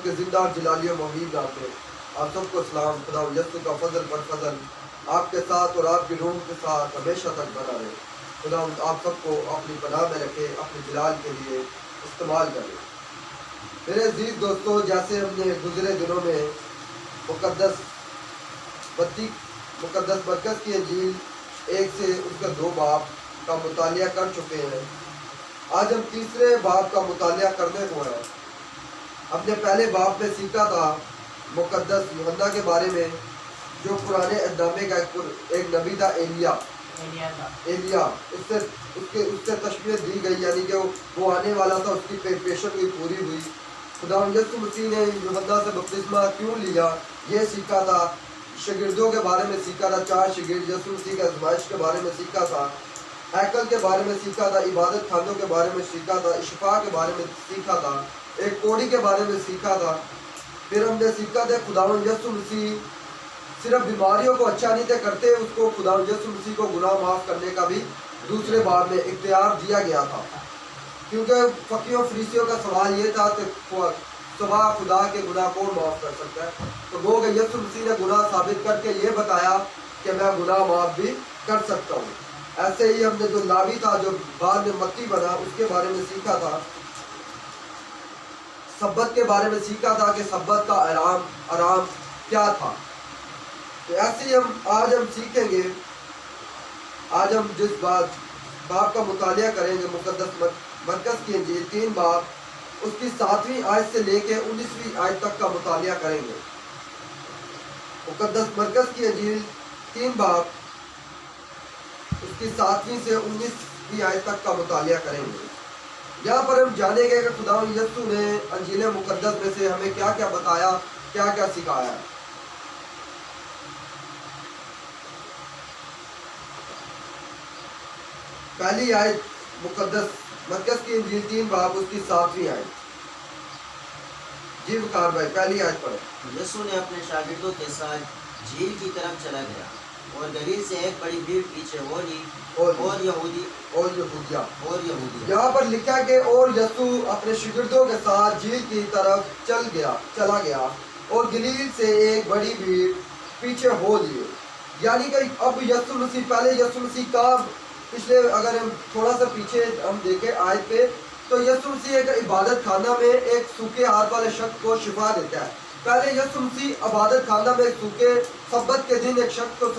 کے زندہ اور جلالی و محیط نام میں آپ سب کو سلام. خدا یسوع کا فضل پر فضل آپ کے ساتھ اور آپ کی روح کے ساتھ ہمیشہ تک بنا رہے. خدا آپ سب کو اپنی پناہ میں رکھے, اپنے جلال کے لیے استعمال کرے. میرے عزیز دوستو, جیسے ہم نے گزرے دنوں میں مقدس مرکز کی انجیل 1 سے اس کے 2 باب کا مطالعہ کر چکے ہیں. آج ہم تیسرے باب کا مطالعہ کرنے کو ہیں. ہم نے پہلے باب میں سیکھا تھا مقدس یوحنا کے بارے میں, جو پرانے اہدنامے کا ایک نبی تھا, ایلیا. اس سے تشبیہ دی گئی, یعنی کہ وہ آنے والا تھا, اس کی پیشن ہوئی, پوری ہوئی. خدا یسوع مسیح نے یوحنا سے بپتسمہ کیوں لیا یہ سیکھا تھا. شاگردوں کے بارے میں سیکھا تھا, 4 شاگرد یسوع مسیح کے آزمائش کے بارے میں سیکھا تھا, ہیکل کے بارے میں سیکھا تھا, عبادت خانوں کے بارے میں سیکھا تھا, اشفاء کے بارے میں سیکھا تھا, ایک کوڑی کے بارے میں سیکھا تھا. پھر ہم نے سیکھا تھا خداوند یسوع مسیح صرف بیماریوں کو اچھا نہیں تھے کرتے, اس کو خداوند یسوع مسیح کو گناہ معاف کرنے کا بھی دوسرے باب میں اختیار دیا گیا تھا. کیونکہ فقیوں فریسیوں کا سوال یہ تھا کہ سوا خدا کے گناہ کون معاف کر سکتا ہے, تو گو کہ یسوع مسیح نے گناہ ثابت کر کے یہ بتایا کہ میں گناہ معاف بھی کر سکتا ہوں. ایسے ہی ہم نے جو لاوی تھا, جو بعد میں متی بنا, اس کے بارے میں سیکھا تھا. سبت کے بارے میں سیکھا تھا کہ سبت کا آرام کیا تھا. تو ایسے ہی آج ہم سیکھیں گے. آج ہم جس باب کا مطالعہ کریں گے, مقدس مرکز کی انجیل 3 باب, اس کی 7ویں آیت سے لے کے 19ویں آیت تک کا مطالعہ کریں گے. مقدس مرکز کی انجیل 3 باب, اس کی 7ویں سے 19ویں آیت تک کا مطالعہ کریں گے. یہاں پر ہم جانیں گے کہ خداوند یسوع نے انجیل مقدس میں سے ہمیں کیا کیا بتایا, کیا کیا سکھایا ہے. پہلی آیت مقدس مرکز کی انجیل 3 باب, اس کی 7ویں آیت. جی وقار بھائی, پہلی آیت پڑھیں. یسوع نے اپنے شاگردوں کے ساتھ جھیل کی طرف چلا گیا, اور گلیل سے ایک بڑی بھیڑ پیچھے ہو لی, اور یہودیہ. یہاں پر لکھا ہے کہ اور یسوع اپنے شاگردوں کے ساتھ جھیل کی طرف چلا گیا, اور گلیل سے ایک بڑی بھیڑ پیچھے ہو لیے. یعنی کہ اب یسوع مسیح, پہلے یسوع مسیح کا پچھلے, اگر ہم تھوڑا سا پیچھے ہم دیکھیں آیت پہ, تو یسوع مسیح ایک عبادت خانہ میں ایک سوکھے ہاتھ والے شخص کو شفا دیتا ہے. پہلے یسوع مسیح عبادت خانہ میں ایک سوکھے سبت کے دن ایک شخص کو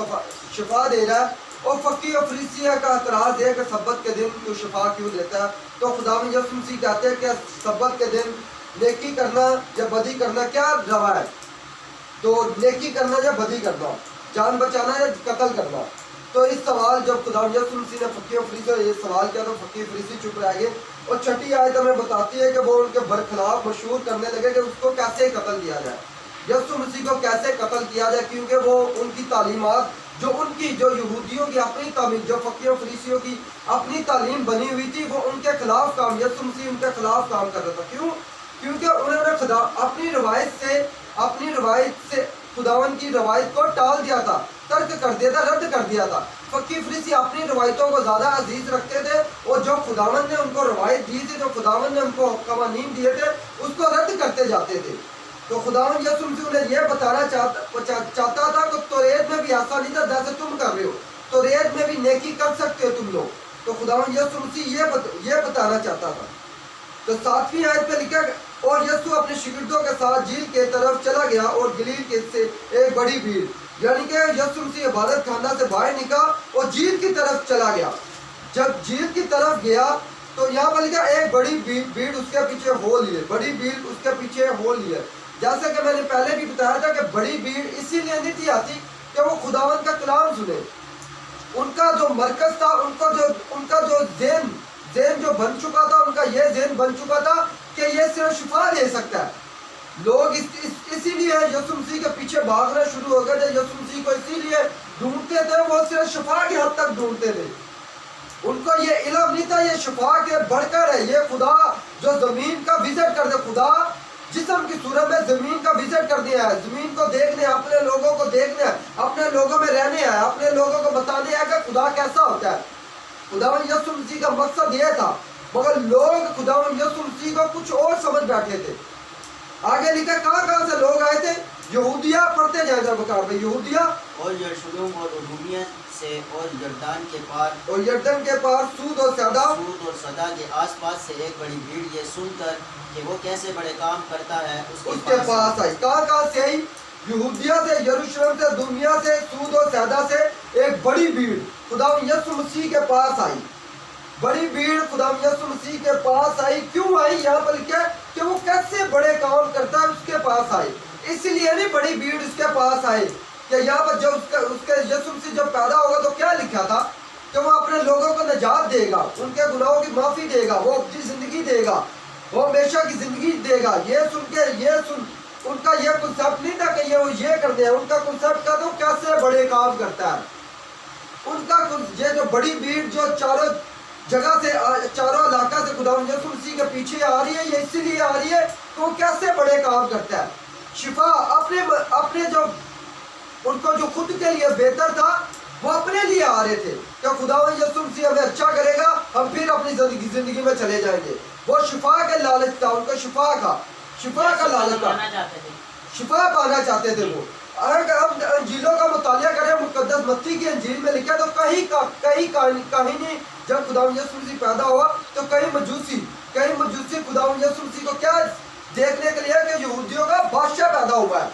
شفا دے رہا ہے, اور فقی اور فریسیہ کا اعتراض ہے کہ سبت کے دن تو شفا کیوں دیتا ہے. تو خداوند یسوع مسیح کہتے ہیں کہ سبت کے دن نیکی کرنا یا بدی کرنا کیا روا ہے. تو نیکی کرنا یا بدی کرنا, جان بچانا یا قتل کرنا. تو اس سوال جب خداوند یسوع مسیح نے فقی اور فریسی سے یہ سوال کیا, تو فقی فریسی چپ رہ گئے. اور 6 آیت ہمیں بتاتی ہے کہ وہ ان کے برخلاف مشہور کرنے لگے کہ اس کو کیسے قتل کیا جائے, یسوع مسیح کو کیسے قتل کیا جائے. کیونکہ وہ ان کی تعلیمات, جو یہودیوں کی اپنی تعلیم, جو فقیوں فریسیوں کی اپنی تعلیم بنی ہوئی تھی, وہ ان کے خلاف کام, یسوع مسیح ان کے خلاف کام کر رہا تھا. کیوں؟ کیونکہ انہوں نے اپنی روایت سے خداوند کی روایت کو ٹال دیا تھا, ترک کر دیا تھا, رد کر دیا تھا. فقی فریسی اپنی روایتوں کو زیادہ عزیز رکھتے تھے, اور جو خداوند نے ان کو روایت دی تھی, جو خداوند نے ان کو قوانین دیے تھے, اس کو رد کرتے جاتے تھے. تو خداوند یسوع مسیح انہیں یہ بتانا چاہتا تھا کہ توریت میں بھی ایسا نہیں تھا جیسے تم کر رہے ہو, توریت میں بھی نیکی کر سکتے ہو تم لوگ. تو خداوند یسوع مسیح یہ بتانا چاہتا تھا. تو 7ویں آیت پہ لکھا, اور یسوع اپنے شاگردوں کے ساتھ جھیل کے طرف چلا گیا, اور گلیل سے ایک بڑی بھیڑ. یعنی کہ یسوع مسیح عبادت خانہ سے باہر نکلا اور جھیل کی طرف چلا گیا. جب جھیل کی طرف گیا تو یہاں پر لکھا ایک بڑی بھیڑ اس کے پیچھے ہو لیے, بڑی بھیڑ اس کے پیچھے ہو لیے. جیسا کہ میں نے پہلے بھی بتایا تھا کہ بڑی بھیڑ اسی لیے نہیں تھی آتی کہ وہ خداوند کا کلام سنے. ان کا جو مرکز تھا, ان کا جو ذہن جو بن چکا تھا, ان کا یہ ذہن بن چکا تھا کہ یہ صرف شفا دے سکتا ہے. لوگ اسی لیے یسوع مسیح کے پیچھے بھاگنا شروع ہو گئے تھے, یسوع مسیح کو اسی لیے ڈھونڈتے تھے, وہ صرف شفا کی حد تک ڈھونڈتے تھے. ان کو یہ علم نہیں تھا یہ شفا کے بڑھ کر ہے, یہ خدا جو زمین کا وزٹ کر دے, خدا جسم کی صورت میں زمین کا وزٹ کر دیا ہے, زمین کو دیکھنے, اپنے لوگوں کو دیکھنے, اپنے لوگوں میں رہنے آیا, اپنے لوگوں کو بتانے آیا کہ خدا کیسا ہوتا ہے. خداوند یسوع مسیح کا مقصد یہ تھا, مگر لوگ خداوند یسوع مسیح کو کچھ اور سمجھ بیٹھے تھے. آگے لکھا کہاں سے لوگ آئے تھے؟ یہودیہ، پڑھتے جائیں ذرا بکار بھائی، یہودیہ اور یرشلم اور ادومیہ سے اور یردان کے پار اور یردن کے پار، سود اور سیدا کے آس پاس سے ایک بڑی بھیڑ یہ سن کر کہ وہ کیسے بڑے کام کرتا ہے اس کے پاس آئی۔ کہاں سے آئی؟ یہودیہ سے، یروشلم سے، دنیا سے، سود اور سیدا سے ایک بڑی بھیڑ خدا یسوع مسیح کے پاس آئی۔ بڑی بھیڑ خدا یسوع مسیح کے پاس آئی۔ کیوں آئی؟ یہاں پر لکھا ہے کہ وہ کیسے بڑے کام کرتا ہے، اس کے پاس آئی۔ اس لیے نہیں بڑی بھیڑ اس کے پاس آئی کہ یہاں پر جب اس کے یسوع مسیح جب پیدا ہوگا تو کیا لکھا تھا کہ وہ اپنے لوگوں کو نجات دے گا، ان کے گناہوں کی معافی دے گا، وہ اپنی زندگی دے گا، وہ ہمیشہ کی زندگی دے گا۔ ان کا یہ کنسپٹ نہیں تھا کہ یہ کرتے ہیں، ان کا کنسپٹ تھا تو کیسے بڑے کام کرتا ہے۔ ان کا یہ جو بڑی بھیڑ جو چاروں جگہ سے، چاروں علاقہ سے خدا یسوع مسیح کے پیچھے آ رہی ہے، یہ اسی لیے آ رہی ہے کہ وہ کیسے بڑے کام کرتا ہے۔ شفا اپنے جو ان کو جو خود کے لیے بہتر تھا وہ اپنے لیے آ رہے تھے کہ خدا یسوع مسیح ہمیں اچھا کرے گا، ہم پھر اپنی زندگی میں چلے جائیں گے۔ وہ شفا کے لالچ تھا، ان کو شفا کا لالچ تھا، شفا پانا چاہتے تھے وہ۔ اگر ہم انجیلوں کا مطالعہ کریں، مقدس متی کی انجیل میں لکھا تو کہیں نہیں، جب خدا یسوع مسیح پیدا ہوا تو کئی مجوسی خدا یسوع مسیح کو کیا دیکھنے کے لیے کہ یہودیوں کا بادشاہ پیدا ہوا ہے۔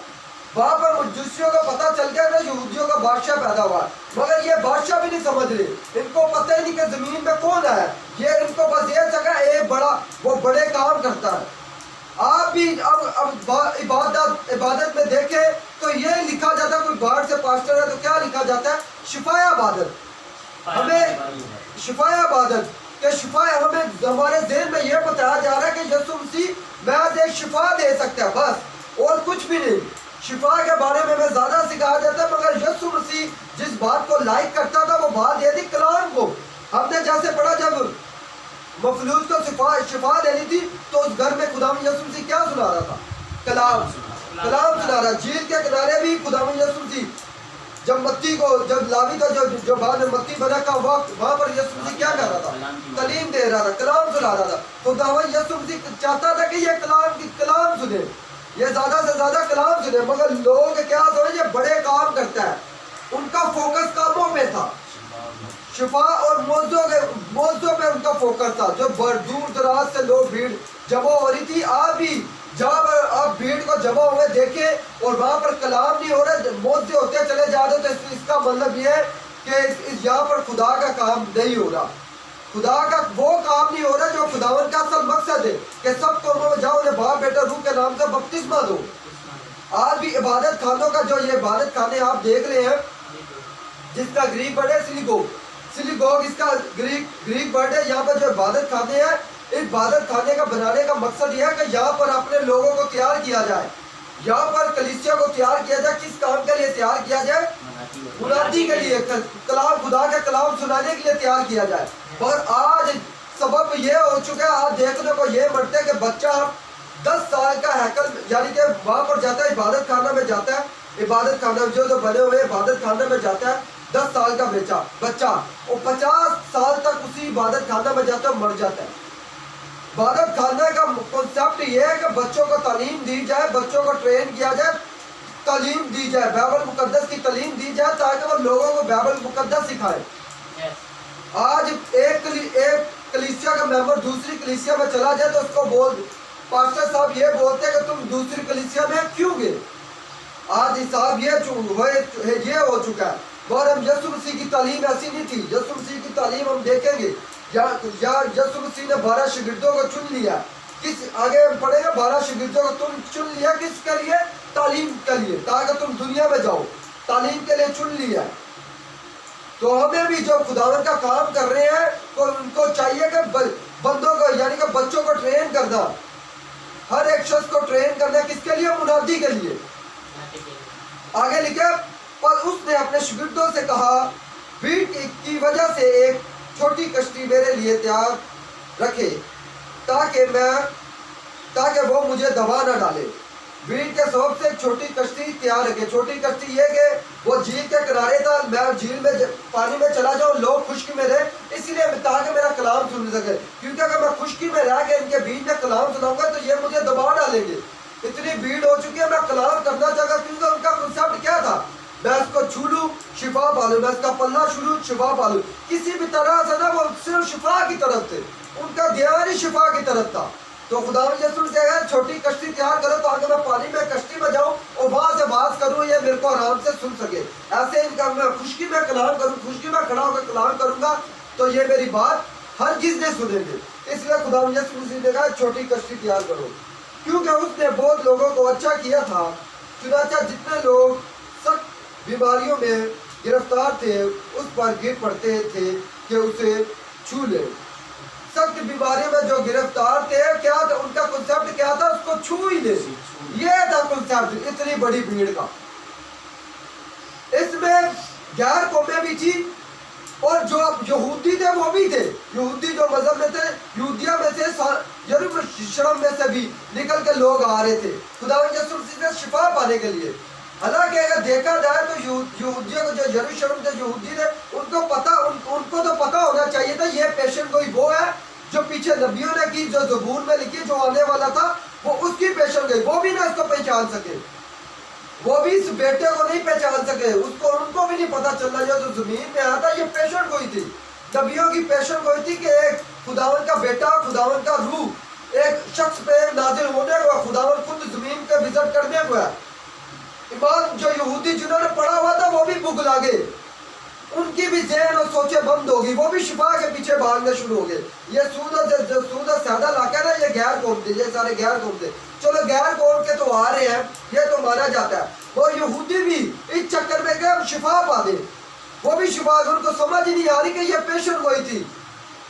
وہاں پر مجوسیوں کو پتہ چل گیا کہ یہودیوں کا بادشاہ پیدا ہوا ہے، مگر یہ بادشاہ بھی نہیں سمجھ رہے، ان کو پتہ ہی نہیں کہ زمین میں کون ہے۔ یہ ان کو بس یہ جگہ ایک وہ بڑے کام کرتا ہے۔ آپ بھی اب عبادت میں دیکھیں تو یہ لکھا جاتا ہے، کوئی باہر سے پاسٹر ہے تو کیا لکھا جاتا ہے؟ شفائے عبادت۔ ہمیں شفائے عبادت کہ شفا ہمیں ہمارے ذہن میں یہ بتایا جا رہا ہے کہ یسوع مسیح محض ایک شفا دے سکتا ہے، بس اور کچھ بھی نہیں۔ شفا کے بارے میں ہمیں زیادہ سکھایا جاتا ہے، مگر یسوع مسیح جس بات کو لائک کرتا تھا وہ بات یہ تھی کلام کو۔ ہم نے جیسے پڑھا جب مفلوج کو شفا دینی تھی تو اس گھر میں خدا یسوع مسیح کیا سنا رہا تھا؟ کلام سنا رہا۔ جھیل کے کنارے بھی خدا یسوع مسیح جب لاوی کا جو بعد میں متی بنا کا وہاں پر یسوع مسیح کیا کر رہا تھا؟ تعلیم دے رہا تھا، کلام سنا رہا تھا۔ خدا یسوع مسیح چاہتا تھا کہ یہ کلام سنے، یہ زیادہ سے زیادہ کلام سنے، مگر لوگ کیا سمجھے یہ بڑے کام کرتا ہے۔ ان کا فوکس کاموں میں تھا، شفا اور موضوع پہ ان کا فوکس تھا۔ جو دور دراز سے لوگ بھیڑ جمع ہو رہی تھی، آپ بھی جہاں پر آپ بھیڑ کو جمع ہوئے دیکھیں اور وہاں پر کلام نہیں ہو رہا، موضوع ہوتے چلے جا رہے، تو اس کا مطلب یہ ہے کہ یہاں پر خدا کا کام نہیں ہو رہا، خدا کا وہ کام نہیں ہو رہا جو خداوند کا اصل مقصد ہے کہ سب قوموں میں جاؤ، انہیں باپ بیٹا روح کے نام سے بپتسمہ دو۔ آج بھی عبادت خانوں کا جو یہ عبادت خانے آپ دیکھ رہے ہیں، جس کا گریک ورڈ ہے سلیگوگ، اس کا گریک ورڈ ہے۔ یہاں پر جو عبادت خانے ہیں، عبادت خانے کا بنانے کا مقصد یہ ہے کہ یہاں پر اپنے لوگوں کو تیار کیا جائے، یہاں پر کلیسیا کو تیار کیا جائے۔ کس کام کے لیے تیار کیا جائے؟ منادی کے لیے، کلام خدا کے کلام سنانے کے لیے تیار کیا جائے۔ اور آج سبب یہ ہو چکا ہے، آج دیکھنے کو یہ مرتے ہے کہ بچہ 10 سال کا ہیکل یعنی کہ وہاں پر جاتا ہے، عبادت خانہ میں جاتا ہے، عبادت خانہ جو بنے ہوئے عبادت خانہ میں جاتا ہے، 10 سال کا بچہ وہ 50 سال تک اسی عبادت خانہ میں جاتا ہے، مر جاتا ہے۔ عبادت خانہ کا کنسپٹ یہ ہے کہ بچوں کو تعلیم دی جائے، بچوں کو ٹرین کیا جائے، تعلیم دی جائے، بائبل مقدس کی تعلیم دی جائے تاکہ وہ لوگوں کو بائبل مقدس سکھائے۔ آج ایک کلیسیا کا ممبر دوسری کلیسیا میں چلا جائے تو اس کو پاسٹر صاحب یہ بولتے ہیں کہ تم دوسری کلیسیا میں کیوں گئے؟ آج صاحب یہ ہو چکا ہے۔ اور ہم یسوع مسیح کی تعلیم ایسی نہیں تھی۔ یسوع مسیح کی تعلیم ہم دیکھیں گے، یا یسوع مسیح نے 12 شاگردوں کو چن لیا، آگے ہم پڑھیں گے 12 شاگردوں کو چن لیا کس کے لیے؟ تعلیم کے لیے، تاکہ تم دنیا میں جاؤ، تعلیم کے لیے چن لیا۔ تو ہمیں بھی جو خداوند کا کام کر رہے ہیں تو ان کو چاہیے کہ بندوں کو یعنی کہ بچوں کو ٹرین کرنا، ہر ایک شخص کو ٹرین کرنا کس کے لیے؟ منادی کے لیے۔ آگے لکھے، پر اس نے اپنے شاگردوں سے کہا، بھیڑ کی وجہ سے ایک چھوٹی کشتی میرے لیے تیار رکھے تاکہ وہ مجھے دبا نہ ڈالے۔ بھیڑ کے سبب سے ایک چھوٹی کشتی تیار رکھے۔ چھوٹی کشتی یہ کہ وہ جھیل کے کنارے تھا، میں جھیل میں پانی میں چلا جاؤں، لوگ خشکی میں رہے، اسی لیے تاکہ میرا کلام سن سکے، کیونکہ اگر میں خشکی میں رہ کے ان کے بیچ میں کلام سناؤں گا تو یہ مجھے دبا ڈالیں گے، اتنی بھیڑ ہو چکی ہے، میں کلام کرنا چاہتا کیونکہ ان کا کنسپٹ کیا تھا، میں اس کو چھو لوں شفا پالوں، میں اس کا پلہ چھو لوں شفا پالوں، کسی بھی طرح سے نا وہ صرف شفا کی طرف تھے، ان کا دھیان ہی شفا کی طرف تھا. تو خدا یسوع سے کہا چھوٹی کشتی تیار کرو تاکہ میں پانی میں کشتی میں جاؤں اور وہاں سے بات کروں، یہ میرے کو آرام سے سن سکے. ایسے ان کا میں خشکی میں کلام کروں، خشکی میں کھڑا ہو کر کلام کروں گا تو یہ میری بات ہرگز نہیں سنیں گے. اس لیے خدا یسوع نے کہا چھوٹی کشتی تیار کرو، کیونکہ اس نے بہت لوگوں کو اچھا کیا تھا. چنانچہ جتنے لوگ سخت بیماریوں میں گرفتار تھے اس پر گر پڑتے تھے کہ اسے چھو لے. سخت بیماریوں میں جو گرفتار تھے کیا تھا ان کا کنسپٹ کیا تھا، اس کو چھو ہی لے. یہ تھا کنسپٹ اتنی بڑی بھیڑ کا. اس میں غیر قومیں بھی تھی اور جو یہودی تھے وہ بھی تھے. یہودی جو مذہب میں تھے، یہودیہ میں سے یروشلم میں سے بھی نکل کے لوگ آ رہے تھے خدا یسوع سے شفا پانے کے لیے. حالانکہ اگر دیکھا جائے تو یہودیوں کو جو یروشلم سے یہودی تھے ان کو تو پتا ہونا چاہیے تھا یہ پیشن گوئی وہ ہے جو پیچھے نبیوں نے کی، جو زبور میں لکھی، جو آنے والا تھا وہ اس کی پیشن گوئی. وہ بھی نہ اس کو پہچان سکے، وہ بھی اس بیٹے کو نہیں پہچان سکے، ان کو بھی نہیں پتا چلنا جو زمین میں آیا تھا یہ پیشن گوئی تھی. نبیوں کی پیشن گوئی تھی کہ ایک خداوند کا بیٹا، خداوند کا روح ایک شخص پہ نازل ہونے کو، خداوند خود زمین پہ وزٹ کرنے کو ہے. ایمان جو یہودی جنہوں نے پڑھا ہوا تھا وہ بھی بگلا گئے، ان کی بھی ذہن اور سوچیں بند ہوگی، وہ بھی شفا کے پیچھے بھاگنے شروع ہو گئے. یہ سود اور سیدہ علاقہ ہے نا، یہ غیر قوم تھے، یہ سارے غیر قوم تھے. چلو غیر قوم کے تو آ رہے ہیں، یہ تو مانا جاتا ہے. وہ یہودی بھی اس چکر میں کہ ہم شفا پا دیں، وہ بھی شفا، ان کو سمجھ ہی نہیں آ رہی کہ یہ پیشن گوئی تھی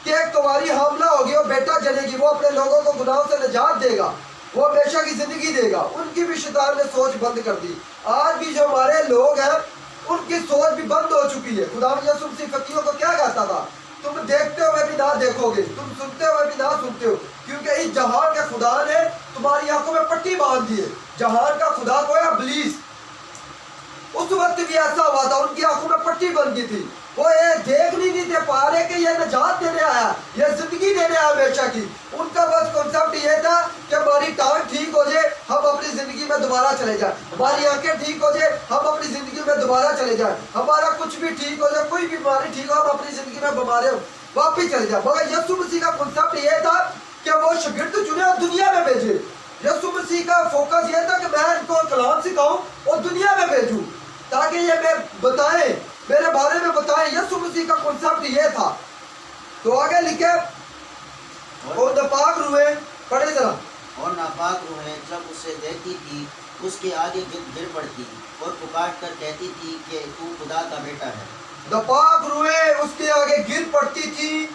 کہ ایک تمہاری حاملہ ہوگی اور بیٹا جنے گی، وہ اپنے لوگوں کو گناہوں سے نجات دے گا، وہ ہمیشہ کی زندگی دے گا. ان کی بھی شیطان نے سوچ بند کر دی. آج بھی جو ہمارے لوگ ہیں ان کی سوچ بھی بند ہو چکی ہے. خدا یسوع مسیح فقیروں کو کیا کہتا تھا، تم دیکھتے ہوئے بھی نہ دیکھو گے، تم سنتے ہوئے بھی نہ سنتے ہو، کیونکہ اس جہان کے خدا نے تمہاری آنکھوں میں پٹی باندھ دی ہے. جہان کا خدا کو ہے ابلیس، اس وقت بھی ایسا ہوا تھا، ان کی آنکھوں میں پٹی بن گئی تھی، وہ یہ دیکھ نہیں تھے پا رہے کہ یہ نجات دینے آیا، یہ زندگی دینے آیا ہمیشہ کی. ان کا بس کنسپٹ یہ تھا کہ ہماری ٹانگ ٹھیک ہو جائے ہم اپنی زندگی میں دوبارہ چلے جائیں، ہماری آنکھیں ٹھیک ہو جائے ہم اپنی زندگی میں دوبارہ چلے جائیں، ہمارا کچھ بھی ٹھیک ہو جائے، کوئی بیماری ٹھیک ہو ہم اپنی زندگی میں بیماری واپس چلے جائیں. مگر یسوع مسیح کا کنسپٹ یہ تھا کہ وہ شاگرد چنے اور دنیا میں بھیجے. یسوع مسیح کا فوکس یہ تھا کہ میں ان کو کلام سکھاؤں اور دنیا میں بھیجوں تاکہ یہ میں بتائیں، میرے بارے میں بتائیں. یسوع مسیح کا کنسپٹ یہ تھا. تو آگے لکھے اور ناپاک روحیں، پڑھے ذرا. اور ناپاک روحیں جب اسے دیکھتی تھی اس کے آگے گر پڑتی اور پکار کر کہتی تھی کہ تو خدا کا بیٹا ہے. ناپاک روحیں اس کے آگے گر پڑتی تھی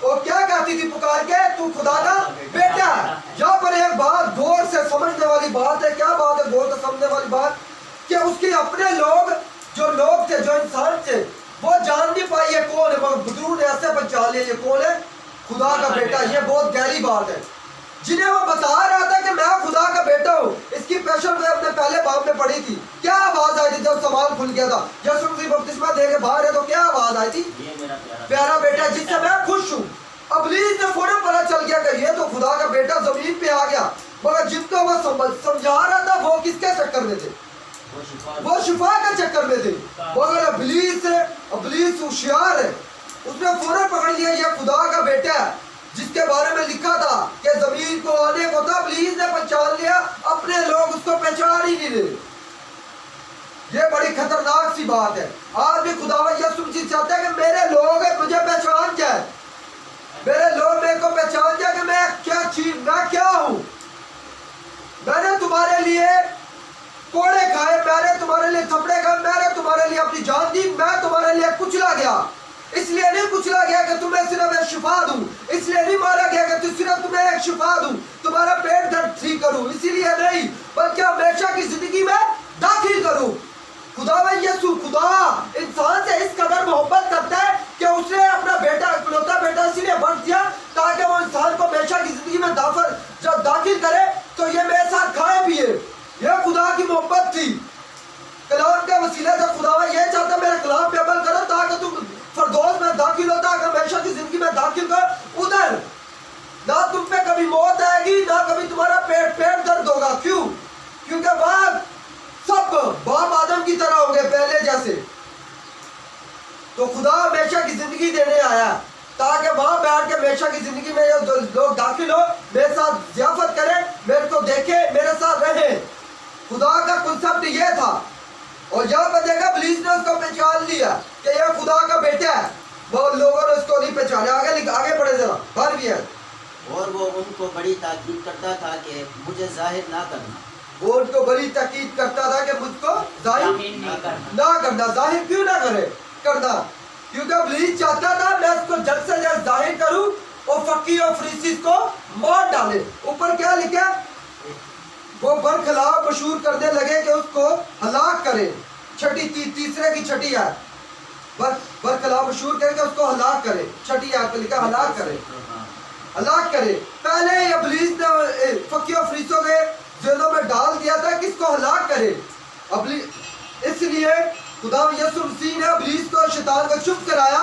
اور کیا کہتی تھی پکار کے، تو خدا کا بیٹا ہے. یہاں پر ایک بات غور سے سمجھنے والی بات ہے. کیا بات ہے غور سے سمجھنے والی بات؟ کہ اس کے اپنے لوگ جو لوگ تھے، جو انسان تھے، وہ جان نہیں پائی یہ کون ہے، مگر بزرگ نے ایسے پہچان لیا یہ کون ہے، خدا کا بیٹا. یہ بہت گہری بات ہے. جنہیں وہ بتا رہا تھا کہ میں خدا کا بیٹا ہوں، اس کی پیشن میں اپنے پہلے باب میں پڑھی تھی. کیا آواز آئی تھی جب سوال کھل گیا تھا، یسوع مسیح بپتسمہ دے کے باہر ہے تو کیا آواز آئی تھی، پیارا بیٹا جس سے میں خوش ہوں. ابلیس نے فوراً پتا چل گیا کہ یہ تو خدا کا بیٹا زمین پہ آ گیا. مگر جن کو وہ سمجھا رہا تھا وہ کس کے چکر میں تھے، وہ شفا کے چکر میں تھے. مگر ابلیس ہوشیار ہے، اس نے فوراً پکڑ لیا یہ خدا کا بیٹا ہے جس کے بارے میں لکھا تھا کہ زمین کو آنے کو تھا. ابلیس نے پہچان لیا، اپنے لوگ اس کو پہچان ہی نہیں رہے. یہ بڑی خطرناک سی بات ہے. آج بھی خداوند یسوع مسیح چاہتا ہے کہ میرے لوگ مجھے پہچان جائے، میرے لوگ میرے کو پہچان جائے کہ میں کیا چیز، میں کیا ہوں. میں نے تمہارے لیے کوڑے کھائے، میں نے تمہارے لیے تھپڑے کھائے، میں نے تمہارے لیے اپنی جان دی، میں تمہارے لیے کچلا گیا. اس لیے نہیں کچلا گیا کہ تمہیں صرف ایک شفا دوں، اس لیے نہیں مارا گیا کہ صرف تمہیں ایک شفا دوں، تمہارا پیٹ درد ٹھیک کروں، اسی لیے نہیں، بلکہ ہمیشہ کی زندگی میں داخل کروں. خداوند یسوع خدا انسان سے اس قدر محبت کرتا ہے کہ اس نے اپنا بیٹا، اکلوتا بیٹا اسی لیے بخش دیا تاکہ وہ انسان کو ہمیشہ کی زندگی میں جب داخل کرے تو یہ میرے ساتھ کھائے پیے. یہ خدا کی محبت تھی. کلام کے وسیلے سے خداوند یہ چاہتا ہے میرے کلام پہ عمل کرو تاکہ تم فردوس میں داخل ہوتا ہے، ہمیشہ کی زندگی میں داخل کر. ادھر نہ تم پہ کبھی موت آئے گی، نہ کبھی تمہارا پیٹ درد ہوگا. کیوں؟ زندگی دینے آیا ہے تاکہ وہاں بیٹھ کے ہمیشہ کی زندگی میں جو لوگ داخل ہو میرے ساتھ ضیافت کریں, میرے کو دیکھیں, میرے ساتھ رہیں. خدا کا کنسپٹ یہ تھا. اور یہاں پہ دیکھا ابلیس نے اس کو پہچان لیا کہ یہ خدا کا بیٹا ہے. بہت لوگوں نے اس کو نہیں پہچانا. آگے بڑھے ذرا 12 ہے. اور وہ ان کو بڑی تاکید کرتا تھا کہ مجھے ظاہر نہ کرنا. وہ ان کو بڑی تاکید کرتا تھا کہ مجھ کو ظاہر نہ کرنا. ظاہر کیوں نہ کرنا؟ کیونکہ ابلیس چاہتا تھا میں اس کو جلد سے جلد ظاہر کروں اور فقی اور فریسی کو مار ڈالے. اوپر کیا لکھا؟ وہ برخلاف مشہور کرنے لگے کہ اس کو ہلاک کرے. تیسرے کی چھٹی ہے. برخلاف مشہور کرے کہ اس کو ہلاک کرے. چھٹی آیت پہ لکھا ہلاک کرے. ہلاک کرے. پہلے ابلیس نے فقی اور فریسیوں کے ذہنوں میں ڈال دیا تھا کس کو ہلاک کرے. اس لیے خدا یسوع مسیح نے ابلیس کو شیطان کو چپ کرایا,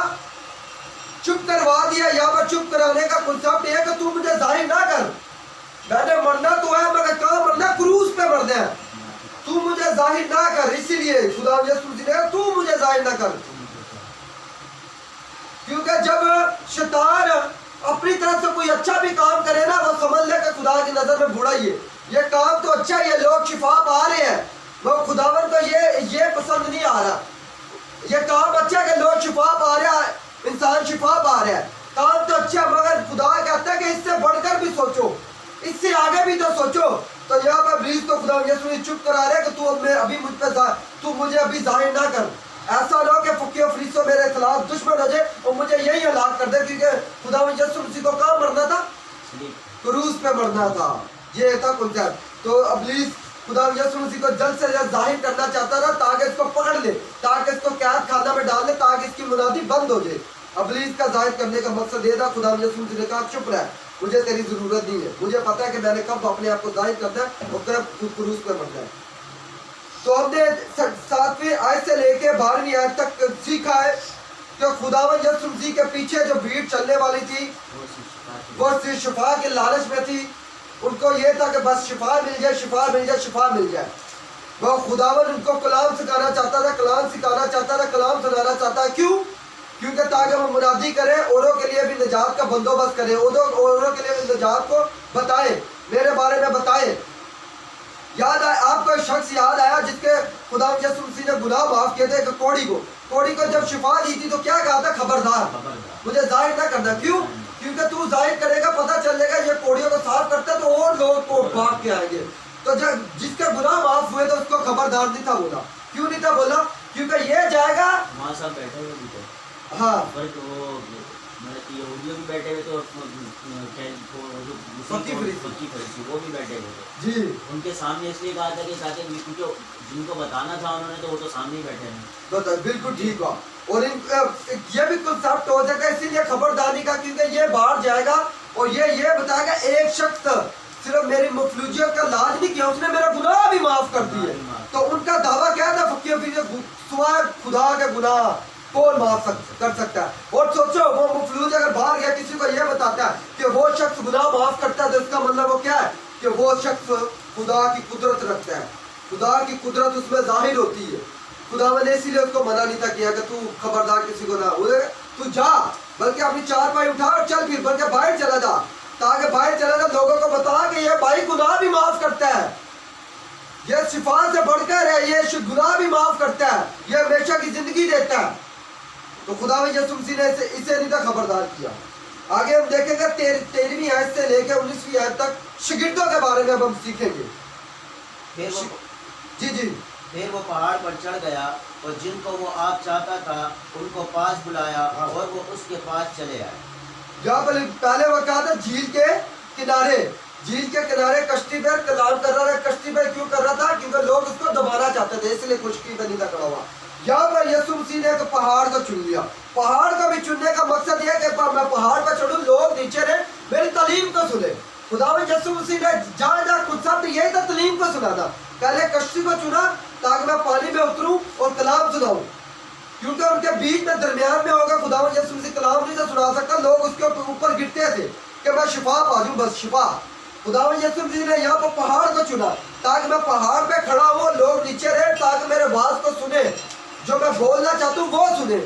چپ کروا دیا. یہاں پر چپ کرانے کا کنسپٹ یہ ہے کہ تو مجھے ظاہر نہ کر. میں نے مرنا تو ہے مگر کہاں مرنا؟ کروس پہ مرنا ہے. تو مجھے ظاہر نہ کر. اسی لیے خدا یسوع مسیح نے کہا تو مجھے ظاہر نہ کر. کیونکہ جب شیطان اپنی طرف سے کوئی اچھا بھی کام کرے نا وہ سمجھ لے کہ خدا کی نظر میں برا ہی ہے. یہ کام تو اچھا ہی ہے, لوگ شفا پا رہے ہیں, وہ خداوند کو یہ پسند نہیں آ رہا. یہ کام اچھا ہے کہ لوگ شفا پا رہے ہیں, انسان شفا پا رہے ہیں, کام تو اچھا, مگر خدا کہتا ہے کہ اس سے بڑھ کر بھی سوچو, اس سے آگے بھی تو سوچو. تو یہاں پر ابلیس کو خدا یسوع چپ کرا رہے کہ تو مجھے ابھی ظاہر نہ کر. ایسا نہ ہو کہ فقی و فریسیوں میرے خلاف دشمن ہو جائے اور مجھے یہی ہلاک کر دے. کیونکہ خدا یسوع مسیح کو کہاں مرنا تھا؟ کروس پہ مرنا تھا. یہ تھا کنسپٹ. تو ابلیس خدا یسوع مسیح کو جلد سے جلد ظاہر کرنا چاہتا تھا تاکہ اس کو پکڑ لے, تاکہ اس کو قید خانہ میں ڈال لے, تاکہ اس کی منادی بند ہو جائے. ابلیس کا ظاہر کرنے کا مقصد یہ تھا. خدا یسوع مسیح نے کہا چپ رہ, مجھے تیری ضرورت نہیں ہے. مجھے پتا ہے کہ میں نے کب اپنے آپ کو ظاہر کرنا ہے اور کب کروس پہ مرنا ہے. تو ہم نے 7ویں آیت سے لے کے 12ویں آیت تک سیکھا ہے کہ خداوند یسوع مسیح کے پیچھے جو بھیڑ چلنے والی تھی وہ شفا کے لالچ میں تھی. ان کو یہ تھا کہ بس شفا مل جائے, شفا مل جائے, شفا مل جائے. وہ خداوند ان کو کلام سکھانا چاہتا تھا, کلام سکھانا چاہتا تھا, کلام سنانا چاہتا ہے. کیوں؟ کیونکہ تاکہ وہ منادی کرے, اوروں کے لیے بھی نجات کا بندوبست کرے, اوروں کے لیے بھی نجات کو بتائے, میرے بارے میں بتائے. یاد آیا آپ کو ایک شخص یاد آیا جس کے خدا یسوع مسیح نے گناہ معاف کیے تھے. کہ کوڑی کو جب شفا دی تھی تو کیا کہا تھا؟ خبردار مجھے ظاہر نہ کرنا. کیوں؟ کیونکہ تو ظاہر کرے گا, پتہ چلے گا یہ کوڑیوں کو صاف کرتا ہے تو اور لوگ کو بھاگ کے آئیں گے. تو جب جس کے گناہ معاف ہوئے تو اس کو خبردار نہیں تھا بولا. کیوں نہیں تھا بولا؟ کیونکہ یہ جائے گا. ہاں یہودیوں بھی بیٹھے ہوئے تو فقی فریسی وہ بھی بیٹھے ہوئے تھے جی. ان کے سامنے اس لیے کہا تھا کہ تاکہ جن کو بتانا تھا انہوں نے تو وہ تو سامنے ہی بیٹھے ہیں. بالکل ٹھیک ہوا. اور یہ بھی کنسپٹ ہو جائے گا اسی لیے خبرداری کا, کیونکہ یہ باہر جائے گا اور یہ بتائے گا ایک شخص صرف میری مفلوجیت کا علاج نہیں کیا, اس نے میرا گناہ بھی معاف کر دیے. تو ان کا دعویٰ کیا تھا؟ فقی سوائے خدا کے گناہ کون معاف کر سکتا ہے؟ اور سوچو وہ مفلوج اگر باہر گیا کسی کو یہ بتاتا ہے کہ وہ شخص گناہ معاف کرتا ہے تو اس کا مطلب وہ کیا ہے؟ کہ وہ شخص خدا کی قدرت رکھتا ہے, خدا کی قدرت اس میں ظاہر ہوتی ہے. خدا نے اسی لیے اس کو منع نہیں تھا کیا کہ تو خبردار کسی کو نہ ہوئے, تو جا بلکہ اپنی چارپائی اٹھا اور چل, پھر بلکہ باہر چلا جا, تاکہ باہر چلا جا لوگوں کو بتا کہ یہ بھائی گناہ بھی معاف کرتا ہے, یہ شفا سے بڑھ کر ہے, یہ گناہ بھی معاف کرتا ہے, یہ ہمیشہ کی زندگی دیتا ہے. تو خدا یسوع مسیح نے اسے نہیں تھا خبردار کیا. آگے ہم دیکھیں گے 13ویں آیت سے لے کے 19ویں آیت تک شاگردوں کے بارے میں اب ہم سیکھیں گے. جی پھر وہ پہاڑ پر چڑھ گیا اور جن کو وہ آپ چاہتا تھا ان کو پاس بلایا اور وہ اس کے پاس چلے آئے. یہاں پر پہلے وہ کہا تھا جھیل کے کنارے کشتی پہ کلام کر رہا تھا. کشتی پہ کیوں کر رہا تھا؟ کیونکہ لوگ اس کو دبانا چاہتے تھے, اس لیے خشکی پہ نہیں تھا کھڑا ہوا. یہاں پر یسوع مسیح نے ایک پہاڑ کو چن لیا. پہاڑ کو بھی چننے کا مقصد یہ ہے کہ میں پہاڑ پہ چڑھوں, لوگ نیچے رہیں, میری تعلیم کو سنیں. خدا یسوع مسیح نے جہاں کنسپٹ یہی تھا تعلیم کو سنانا. پہلے کشتی کو چنا تاکہ میں پانی میں اتروں اور کلام سناؤں, کیونکہ ان کے بیچ میں درمیان میں ہوگا. خدا یسوع مسیح کلام نہیں تھا سنا سکتا, لوگ اس کے اوپر گرتے تھے کہ میں شفا پا جوں, بس شفا. خدا یسوع مسیح نے یہاں پر پہاڑ کو چنا تاکہ میں پہاڑ پہ کھڑا ہوں, لوگ نیچے رہیں تاکہ میرے آواز کو سنیں, جو میں بولنا چاہتا ہوں وہ سنیں.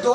2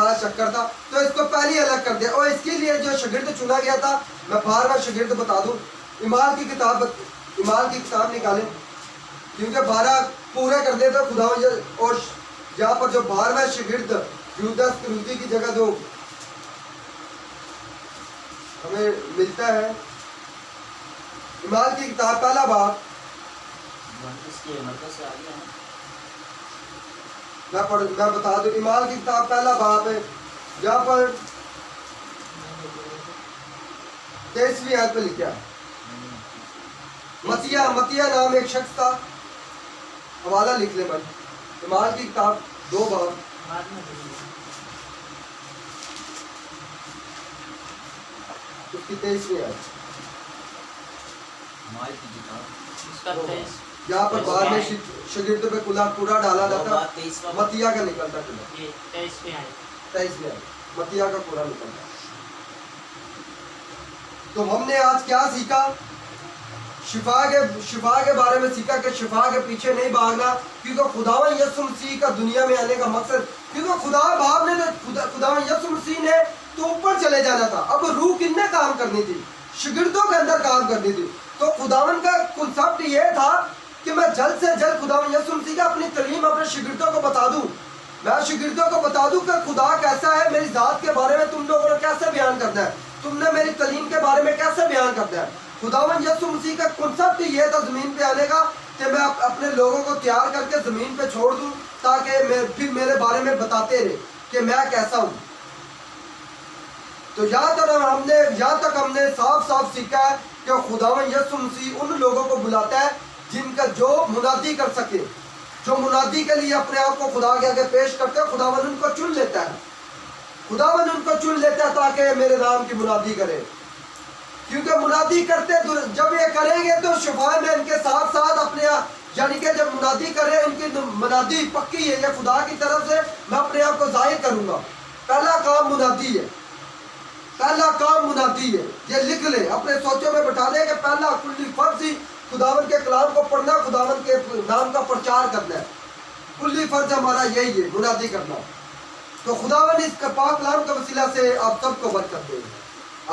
سارا چکر تھا، تو اس کو پہلے الگ کر دیا. اور اس کے لیے جو شاگرد چنا گیا تھا، میں بار بار شاگرد بتا دوں، ایمان کی کتاب نکالیں، کیونکہ 12 پورے کر دے تو خدا. اور یہاں پر جو 12واں شاگرد یہودا اسکریوطی کی جگہ جو ہمیں ملتا ہے، ایمان کی کتاب پہلا باب، میں بتا دوں، ایمان کی کتاب پہلا باب ہے، جہاں پر 23ویں آیت پہ لکھا ہے. متیہ نام ایک شخص تھا، حوالہ لکھ لیں بھائی، ایمان کی کتاب 2 باب، اس کی 23ویں آیت. یہاں پر بعد میں شاگردوں پہ کوڑا ڈالا جاتا، متیہ کا نکلتا کوڑا، 23ویں آیت متیہ کا کوڑا نکلتا. تو ہم نے آج کیا سیکھا؟ شفا کے بارے میں سیکھا کہ شفا کے پیچھے نہیں بھاگنا، کیونکہ خداوند یسوع مسیح کا دنیا میں آنے کا مقصد، کیونکہ خدا باپ نے خداوند یسوع مسیح نے تو اوپر چلے جانا تھا، اب روح کن نے کام کرنی تھی؟ شاگردوں کے اندر کام کرنی تھی. تو خداوند کا کنسپٹ یہ تھا کہ میں جلد سے جلد خداوند یسوع مسیح کا اپنی تعلیم اپنے شاگردوں کو بتا دوں، میں شاگردوں کو بتا دوں کہ خدا کیسا ہے، میری ذات کے بارے میں تم لوگوں نے کیسے بیان کرنا ہے، تم نے میری تعلیم کے بارے میں کیسے بیان کرنا ہے. خداوند یسوع مسیح کا کنسپٹ یہ تھا زمین پہ آنے کا کہ میں اپنے لوگوں کو تیار کر کے زمین پہ چھوڑ دوں، تاکہ پھر میرے بارے میں بتاتے رہے کہ میں کیسا ہوں. تو یہاں تک ہم نے صاف سیکھا ہے کہ خداوند یسوع مسیح ان لوگوں کو بلاتا ہے جن کا جو منادی کر سکے، جو منادی کے لیے اپنے آپ کو خدا کے آگے پیش کرتے ہیں. خداوند ان کو چن لیتا ہے، خداوند ان کو چن لیتا ہے تاکہ میرے نام کی منادی کرے. کیونکہ منادی کرتے جب یہ کریں گے تو شفا میں ان کے ساتھ ساتھ اپنے، یعنی کہ جب منادی کریں ان کی منادی پکی ہے، یہ خدا کی طرف سے میں اپنے آپ کو ظاہر کروں گا. پہلا کام منادی ہے، پہلا کام منادی ہے. یہ لکھ لیں، اپنے سوچوں میں بٹھا لیں کہ پہلا کلی فرض ہی خداوند کے کلام کو پڑھنا، خداوند کے نام کا پرچار کرنا ہے. کلی فرض ہمارا یہی ہے، منادی کرنا. تو خداوند اس پاک کلام کے وسیلہ سے آپ سب کو برکت دے.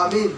آمین.